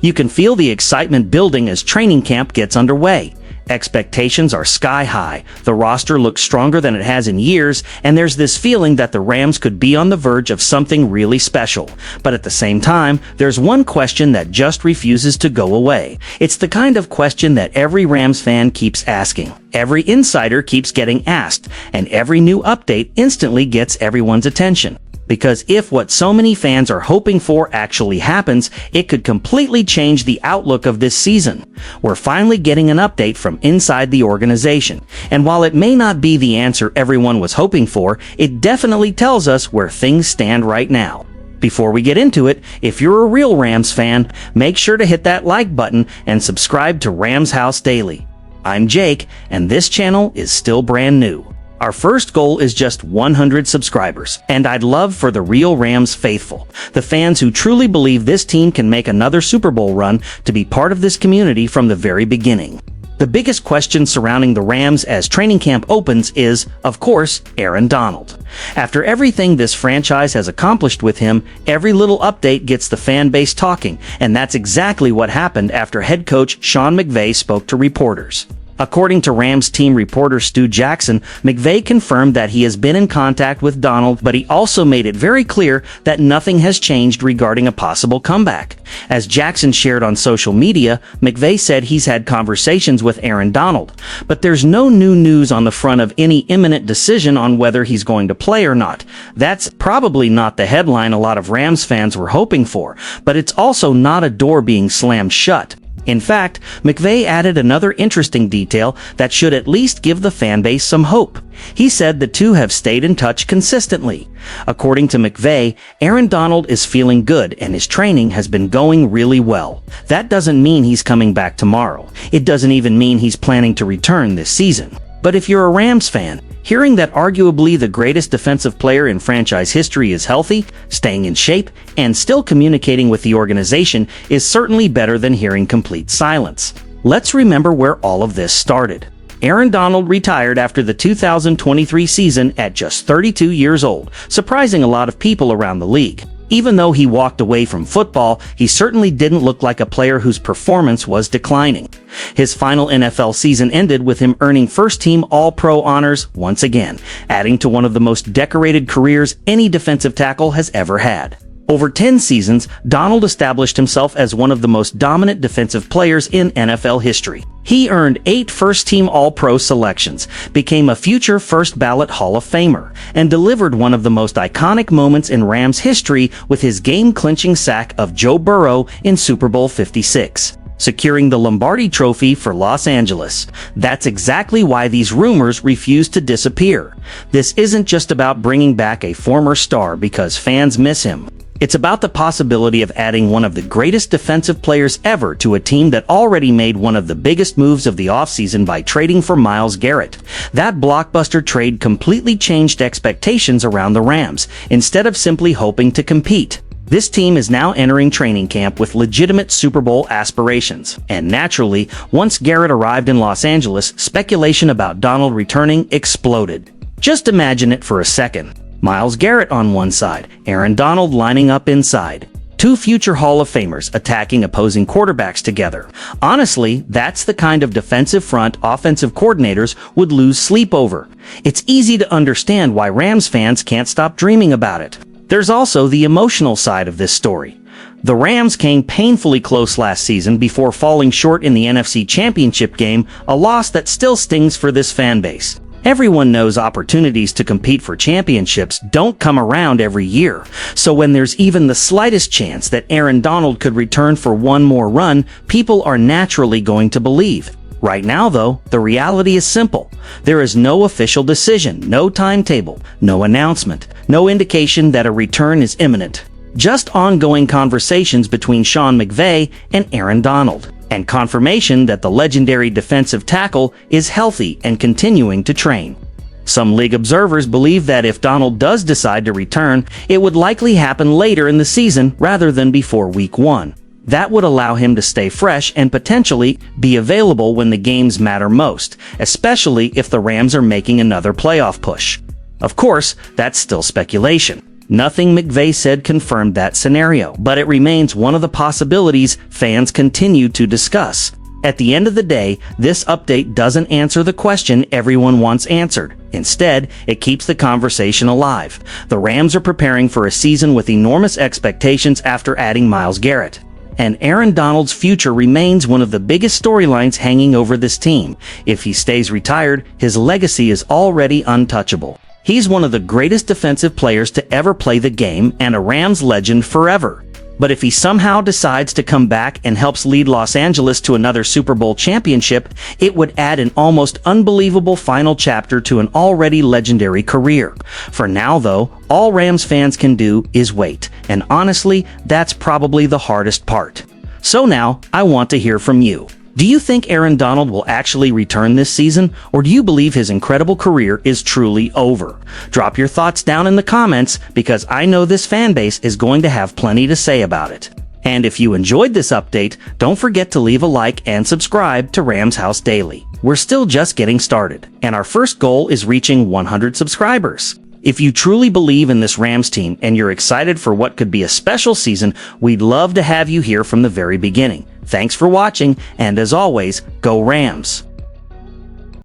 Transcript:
You can feel the excitement building as training camp gets underway. Expectations are sky high, the roster looks stronger than it has in years, and there's this feeling that the Rams could be on the verge of something really special. But at the same time, there's one question that just refuses to go away. It's the kind of question that every Rams fan keeps asking, every insider keeps getting asked, and every new update instantly gets everyone's attention. Because if what so many fans are hoping for actually happens, it could completely change the outlook of this season. We're finally getting an update from inside the organization, and while it may not be the answer everyone was hoping for, it definitely tells us where things stand right now. Before we get into it, if you're a real Rams fan, make sure to hit that like button and subscribe to Rams House Daily. I'm Jake, and this channel is still brand new. Our first goal is just 100 subscribers, and I'd love for the real Rams faithful, the fans who truly believe this team can make another Super Bowl run, to be part of this community from the very beginning. The biggest question surrounding the Rams as training camp opens is, of course, Aaron Donald. After everything this franchise has accomplished with him, every little update gets the fan base talking, and that's exactly what happened after head coach Sean McVay spoke to reporters. According to Rams team reporter Stu Jackson, McVay confirmed that he has been in contact with Donald, but he also made it very clear that nothing has changed regarding a possible comeback. As Jackson shared on social media, McVay said he's had conversations with Aaron Donald, but there's no new news on the front of any imminent decision on whether he's going to play or not. That's probably not the headline a lot of Rams fans were hoping for, but it's also not a door being slammed shut. In fact, McVay added another interesting detail that should at least give the fanbase some hope. He said the two have stayed in touch consistently. According to McVay, Aaron Donald is feeling good and his training has been going really well. That doesn't mean he's coming back tomorrow. It doesn't even mean he's planning to return this season. But if you're a Rams fan, hearing that arguably the greatest defensive player in franchise history is healthy, staying in shape, and still communicating with the organization is certainly better than hearing complete silence. Let's remember where all of this started. Aaron Donald retired after the 2023 season at just 32 years old, surprising a lot of people around the league. Even though he walked away from football, he certainly didn't look like a player whose performance was declining. His final NFL season ended with him earning first-team All-Pro honors once again, adding to one of the most decorated careers any defensive tackle has ever had. Over 10 seasons, Donald established himself as one of the most dominant defensive players in NFL history. He earned 8 first-team All-Pro selections, became a future first-ballot Hall of Famer, and delivered one of the most iconic moments in Rams history with his game-clinching sack of Joe Burrow in Super Bowl 56, securing the Lombardi Trophy for Los Angeles. That's exactly why these rumors refuse to disappear. This isn't just about bringing back a former star because fans miss him. It's about the possibility of adding one of the greatest defensive players ever to a team that already made one of the biggest moves of the offseason by trading for Myles Garrett. That blockbuster trade completely changed expectations around the Rams, instead of simply hoping to compete. This team is now entering training camp with legitimate Super Bowl aspirations, and naturally, once Garrett arrived in Los Angeles, speculation about Donald returning exploded. Just imagine it for a second. Myles Garrett on one side, Aaron Donald lining up inside. 2 future Hall of Famers attacking opposing quarterbacks together. Honestly, that's the kind of defensive front offensive coordinators would lose sleep over. It's easy to understand why Rams fans can't stop dreaming about it. There's also the emotional side of this story. The Rams came painfully close last season before falling short in the NFC Championship game, a loss that still stings for this fan base. Everyone knows opportunities to compete for championships don't come around every year, so when there's even the slightest chance that Aaron Donald could return for one more run, people are naturally going to believe. Right now, though, the reality is simple. There is no official decision, no timetable, no announcement, no indication that a return is imminent. Just ongoing conversations between Sean McVay and Aaron Donald, and confirmation that the legendary defensive tackle is healthy and continuing to train. Some league observers believe that if Donald does decide to return, it would likely happen later in the season rather than before Week 1. That would allow him to stay fresh and potentially be available when the games matter most, especially if the Rams are making another playoff push. Of course, that's still speculation. Nothing McVay said confirmed that scenario, but it remains one of the possibilities fans continue to discuss. At the end of the day, this update doesn't answer the question everyone wants answered. Instead, it keeps the conversation alive. The Rams are preparing for a season with enormous expectations after adding Myles Garrett. And Aaron Donald's future remains one of the biggest storylines hanging over this team. If he stays retired, his legacy is already untouchable. He's one of the greatest defensive players to ever play the game and a Rams legend forever. But if he somehow decides to come back and helps lead Los Angeles to another Super Bowl championship, it would add an almost unbelievable final chapter to an already legendary career. For now, though, all Rams fans can do is wait. And honestly, that's probably the hardest part. So now, I want to hear from you. Do you think Aaron Donald will actually return this season, or do you believe his incredible career is truly over? Drop your thoughts down in the comments, because I know this fan base is going to have plenty to say about it. And if you enjoyed this update, don't forget to leave a like and subscribe to Rams House Daily. We're still just getting started, and our first goal is reaching 100 subscribers. If you truly believe in this Rams team and you're excited for what could be a special season, we'd love to have you here from the very beginning. Thanks for watching, and as always, go Rams!